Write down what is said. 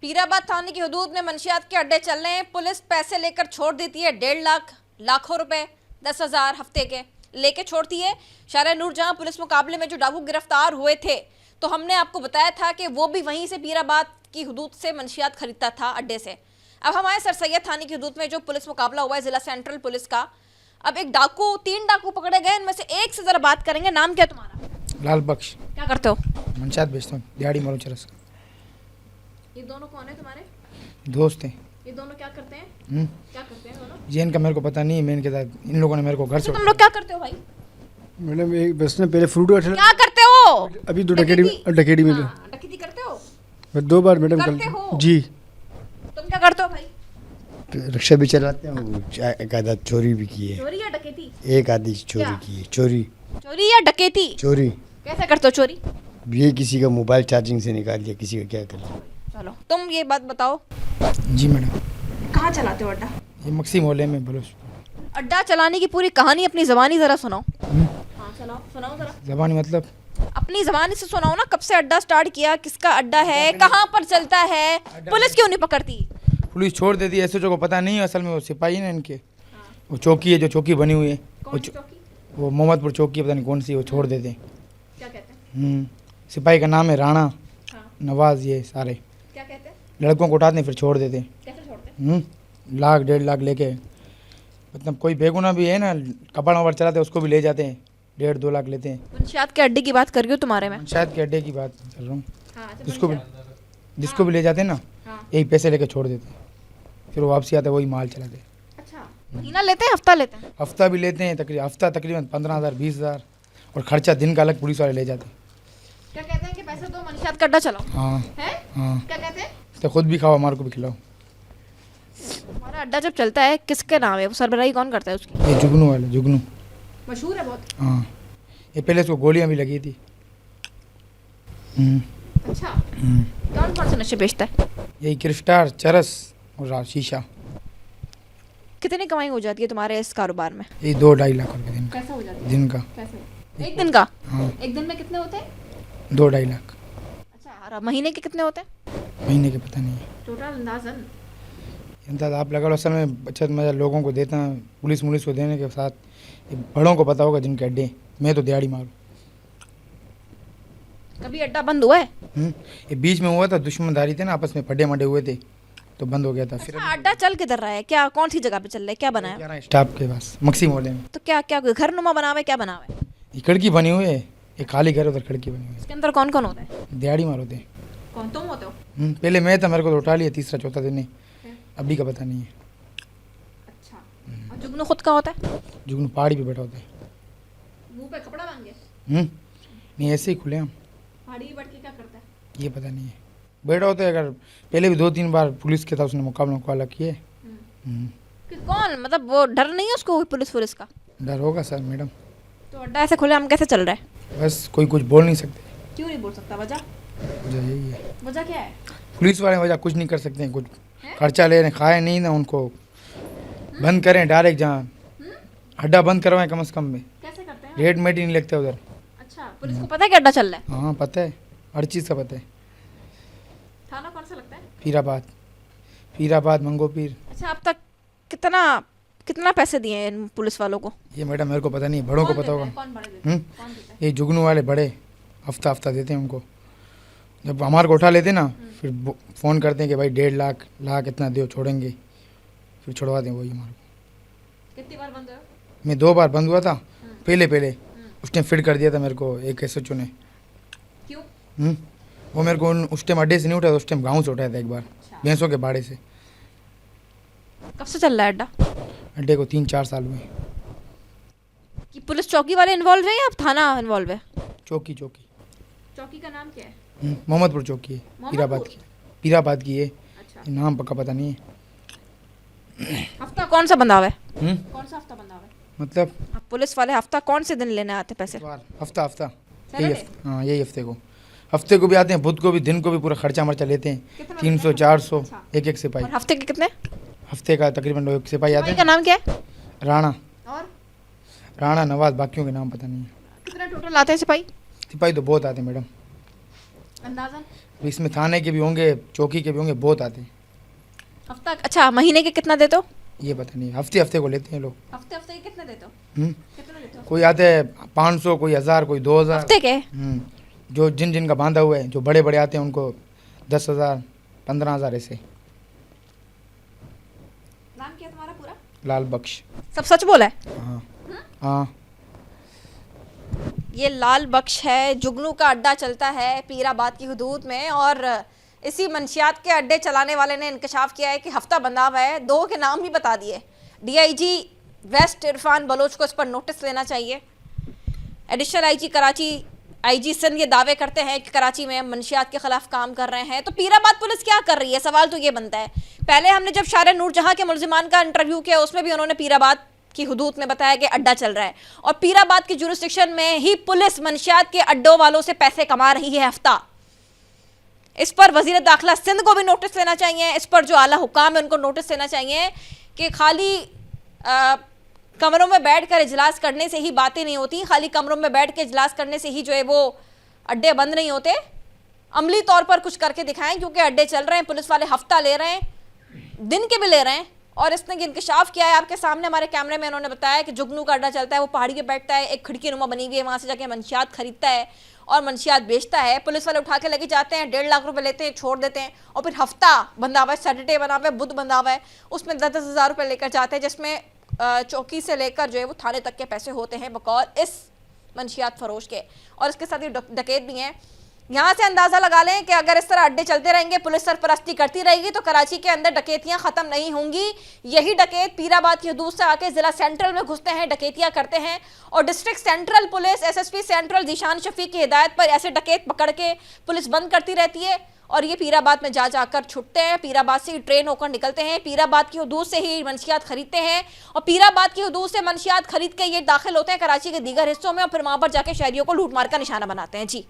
पीराबाद थाने की हदूद में मंशियात के अड्डे चल रहे हैं। पुलिस पैसे लेकर छोड़ देती है, 1.5 लाख, लाखों रुपए, 10,000 हफ्ते के लेके छोड़ती है। शारा नूरजहां पुलिस मुकाबले में जो डाकू गिरफ्तार हुए थे, तो हमने आपको बताया था कि वो भी वहीं से पीराबाद की हदूद से मंशियात खरीदता था अड्डे से। अब हमारे सर सैयद थाने की हदूद में जो पुलिस मुकाबला हुआ है जिला सेंट्रल पुलिस का, अब एक डाकू, 3 डाकू पकड़े गए। इनमें से एक से जरा बात करेंगे। नाम क्या तुम्हारा? लाल बख्श। क्या करते हो? मंशियात बेचता हूँ, दिहाड़ी मारो चरस। ये दोनों कौन है तुम्हारे? दोस्त हैं। ये दोनों क्या करते हैं? क्या करते हैं दोनों? ये इनका मेरे को पता नहीं है, मैं इनके साथ, इन लोगों ने मेरे को घर से। तुम लोग क्या करते हो भाई? मैडम एक बस ने पहले फ्रूट का क्या करते हो? अभी तो डकेटी में हाँ, डकैती करते हो? मैं 2 बार मैडम करते हो? जी। तुम क्या करते हो भाई? रिक्शा भी चलाते हैं, एक आधा चोरी भी की है। चोरी या डकैती? एक आधी चोरी क्या? की है। चोरी चोरी या डकैती? चोरी कैसे करते हो चोरी? ये किसी का मोबाइल चार्जिंग से निकाल दिया, किसी का क्या कर लिया। चलो तुम ये बात बताओ, जी मैडम, कहाँ चलाते हो अड्डा? ये मक्सी मोहल्ले में बलोच। अड्डा चलाने की पूरी कहानी अपनी जबानी जरा सुनाओ। हाँ चलाओ, सुनाओ जरा जबानी मतलब अपनी जबानी से सुनाओ ना। कब से अड्डा स्टार्ट किया, किसका अड्डा है, कहाँ पर चलता है, पुलिस क्यों नहीं पकड़ती? पुलिस छोड़ देती है, ऐसे को पता नहीं है। असल में वो सिपाही है ना इनके, वो चौकी है, जो चौकी बनी हुई है, कौन सी चौकी? वो मोहम्मदपुर चौकी, पता नहीं कौन सी, वो छोड़ देते हैं। क्या कहते हैं? सिपाही का नाम है राणा, हाँ। नवाज, ये सारे क्या कहते हैं? लड़कों को उठाते हैं फिर छोड़ देते हैं। कैसे छोड़ते हैं? लाख 1.5 लाख लेके, मतलब कोई बेगुना भी है ना, कपड़ वपड़ चलाते हैं, उसको भी ले जाते हैं, 1.5-2 लाख लेते हैं। मंशियात के अड्डे की बात कर रही हूँ तुम्हारे में। शायद के अड्डे की बात कर रहा हूँ। हाँ, जिसको भी ले जाते हैं ना, हाँ। यही पैसे लेके छोड़ देते हैं, फिर वो वापसी आते हैं, वही माल चलाते हैं। अच्छा, महीना लेते हैं, हफ्ता लेते हैं? हफ्ता भी लेते हैं, हफ्ता तकरीबन 15,000 20,000, और खर्चा दिन का अलग पुलिस वाले ले जाते हैं। क्या कहते हैं कि पैसे दो, मंशियात का अड्डा चलाओ? हाँ है? हाँ, क्या कहते हैं? तो खुद भी खाओ, हमारे को भी खिलाओ। हमारा अड्डा जब चलता है, किसके नाम है वो? सरबराही कौन करता है उसकी? ये जुगनू वाले, जुगनू। मशहूर है बहुत। हाँ, ये पहले इसको गोलियां भी लगी थी। अच्छा, कौन कौन से नशे बेचता है? यही क्रिस्टार, चरस और शीशा। कितनी कमाई हो जाती है तुम्हारे इस कारोबार में? यही 2-2.5 लाख रुपये दिन का। कैसे हो जाती है? दिन का कैसे? एक दिन का? हाँ, एक दिन में कितने होते हैं? 2-2.5 लाख। अच्छा, और महीने के कितने होते हैं? महीने के पता नहीं है, टोटल अंदाजन? अंदाज आप लगा लो। असल में अच्छा मज़ा लोगों को देता है, पुलिस को देने के साथ ये बड़ों को पता होगा जिनके अड्डे। मैं तो दिहाड़ी मारूँ। कभी अड्डा बंद हुआ है? ये बीच में हुआ था, दुश्मनदारी थे ना, आपस में फड्डे मडे हुए थे, तो बंद हो गया था। फिर अच्छा, अड्डा चल किधर रहा है? क्या, कौन सी जगह पे चल रहा है? क्या बनाया? 11 स्टाफ के पास, मक्सी मोहल्ले में। तो क्या क्या घर नुमा बना हुआ है? क्या बना हुआ है? ये खिड़की बनी हुई है, एक खाली घर, उधर खिड़की बनी हुई इसके अंदर कौन कौन होता है? है। दिहाड़ी मारो थे। कौन तुम होते हो? पहले मैं था, मेरे को तो उठा लिया, तीसरा चौथा दिन नहीं, अभी का पता नहीं है। अच्छा, और जुगनू खुद का होता है? जुगनू पहाड़ी पे बैठा होता है। मुंह पे कपड़ा बांध के? नहीं, ऐसे ही खुले हम। पहाड़ी पे बैठ के क्या करता है? ये पता नहीं है, बैठा होता है। अगर पहले भी 2-3 बार पुलिस के साथ उसने मुकाबला किए। कि कौन, मतलब वो डर नहीं है उसको पुलिस का? डर होगा सर मैडम, तो अड्डा ऐसे खुले हम कैसे चल रहा है? बस कोई कुछ बोल नहीं सकते। क्यों नहीं बोल सकता? वजह? वजह यही है, वजह क्या है? पुलिस वाले वजह कुछ नहीं कर सकते हैं। कुछ खर्चा ले रहे, खाए नहीं ना, उनको बंद करें डायरेक्ट, जहाँ अड्डा बंद करवाएं कम से कम में। कैसे करते हैं? रेट मेट ही नहीं लगते उधर। अच्छा, पुलिस को पता है कि अड्डा चल रहा है? हाँ पता है, हर चीज़ का पता है। थाना कौन सा लगता है? पीराबाद मंगोपीर। अच्छा, अब तक कितना कितना पैसे दिए हैं इन पुलिस वालों को? ये मैडम मेरे को पता नहीं, बड़ों को पता होगा। कौन बड़े देते हैं? कौन देता है? ये जुगनू वाले बड़े हफ्ता देते हैं उनको। जब हमारे को उठा लेते ना, फिर फ़ोन करते हैं कि भाई 1.5 लाख इतना दो, छोड़ेंगे, फिर छुड़वाते हैं वही हमारे को। कितनी बार बंद हुआ? मैं 2 बार बंद हुआ था पहले, उस टाइम फिट कर दिया था मेरे को एक SHO ने। क्यों? वो मेरे को उस टाइम अड्डे से नहीं उठाया, उस टाइम गाँव से उठाया था एक बार, भैंसों के बाड़े से। कब से चल रहा है अड्डा? अड्डे को 3-4 साल हुए। कि पुलिस चौकी वाले इन्वॉल्व है या थाना इन्वॉल्व है? चौकी चौकी का नाम क्या है? मोहम्मदपुर चौकी है, पीराबाद की है। अच्छा, नाम पक्का पता नहीं है। हफ्ता कौन सा बंधा हुआ है? कौन सा हफ्ता बंधा हुआ है? मतलब अब पुलिस वाले हफ्ता कौन से दिन लेने आते पैसे? हफ्ता यही हफ्ता, हाँ यही हफ्ते को भी आते हैं, बुध को भी, दिन को भी, पूरा खर्चा मर्चा लेते हैं। 300-400 एक सिपाही। और हफ्ते के कितने? हफ्ते का तकरीबन 1 सिपाही आते भाई हैं। का नाम क्या है? राणा, और नवाज, बाकियों के नाम पता नहीं है। कितने टोटल आते हैं सिपाही? सिपाही तो बहुत आते हैं मैडम, अंदाजन इसमें थाने के भी होंगे, चौकी के भी होंगे, बहुत आते हैं। हफ्ता, अच्छा महीने के कितना देते हो? ये पता नहीं, हफ्ते हफ्ते को लेते हैं लोग। हफ्ते हफ्ते के कितने देते हो? कितने देते हो कोई आते हैं 500, कोई 1000, कोई 2000। हफ्ते के? जो जिनका बांधा हुआ है, जो बड़े बड़े आते हैं उनको 10,000, 15,000 ऐसे। नाम क्या है तुम्हारा पूरा? लाल बख्श। सब सच बोला है? हाँ हाँ। ये लाल बख्श है, जुगनू का अड्डा चलता है पीराबाद की हुदूद में, और इसी मंशियात के अड्डे चलाने वाले ने इंकशाफ किया है कि हफ्ता बंधा हुआ है। 2 के नाम भी बता दिए। डीआईजी वेस्ट इरफान बलोच को इस पर नोटिस लेना चाहिए। Additional IG Karachi, IG Sindh ये दावे करते हैं कि कराची में मंशियात के खिलाफ काम कर रहे हैं। तो पीराबाद पुलिस क्या कर रही है, सवाल तो ये बनता है। पहले हमने जब शारे नूरजहां के मुलजिमान का इंटरव्यू किया, उसमें भी उन्होंने पीराबाद की हुदूद में बताया कि अड्डा चल रहा है, और पीराबाद की जुरिस्डिक्शन में ही पुलिस मंशियात के अड्डों वालों से पैसे कमा रही है हफ्ता। इस पर वजीर दाखिला सिंध को भी नोटिस लेना चाहिए। इस पर जो आला हुकाम है उनको नोटिस लेना चाहिए कि खाली कमरों में बैठकर इजलास करने से ही बातें नहीं होती, खाली कमरों में बैठ के इजलास करने से ही जो है वो अड्डे बंद नहीं होते। अमली तौर पर कुछ करके दिखाएं, क्योंकि अड्डे चल रहे हैं, पुलिस वाले हफ्ता ले रहे हैं, दिन के भी ले रहे हैं। और इसने इंकशाफ किया है आपके सामने हमारे कैमरे में, उन्होंने बताया कि जुगनू का अड्डा चलता है, वो पहाड़ी पे बैठता है, एक खिड़की नुमा बनी हुई है, वहाँ से जाके मंशियात खरीदता है और मंशियात बेचता है। पुलिस वाले उठा के लेके जाते हैं, 1.5 लाख रुपए लेते हैं, छोड़ देते हैं, और फिर हफ्ता बंधा हुआ है, सैटरडे बना हुआ है, बुध बंधा हुआ है, उसमें 10-10 हज़ार रुपये लेकर जाते हैं, जिसमें चौकी से लेकर जो है वो थाने तक के पैसे होते हैं बकौल इस मंशियात फरोश के। और इसके साथ ही डकैत भी हैं। यहाँ से अंदाज़ा लगा लें कि अगर इस तरह अड्डे चलते रहेंगे, पुलिस सरपरस्ती करती रहेगी, तो कराची के अंदर डकैतियाँ ख़त्म नहीं होंगी। यही डकैत पीराबाद की हदूद से आके ज़िला सेंट्रल में घुसते हैं, डकैतियाँ करते हैं, और district central police, SSP central Zeeshan Shafiq की हिदायत पर ऐसे डकैत पकड़ के पुलिस बंद करती रहती है, और ये पीराबाद में जा जाकर छुटते हैं, पीराबाद से ही ट्रेन होकर निकलते हैं, पीराबाद की हदूद से ही मंशियात खरीदते हैं, और पीराबाद की हदूद से मंशियात खरीद के ये दाखिल होते हैं कराची के दीगर हिस्सों में, और फिर वहाँ पर जाके शहरियों को लूट मार का निशाना बनाते हैं। जी।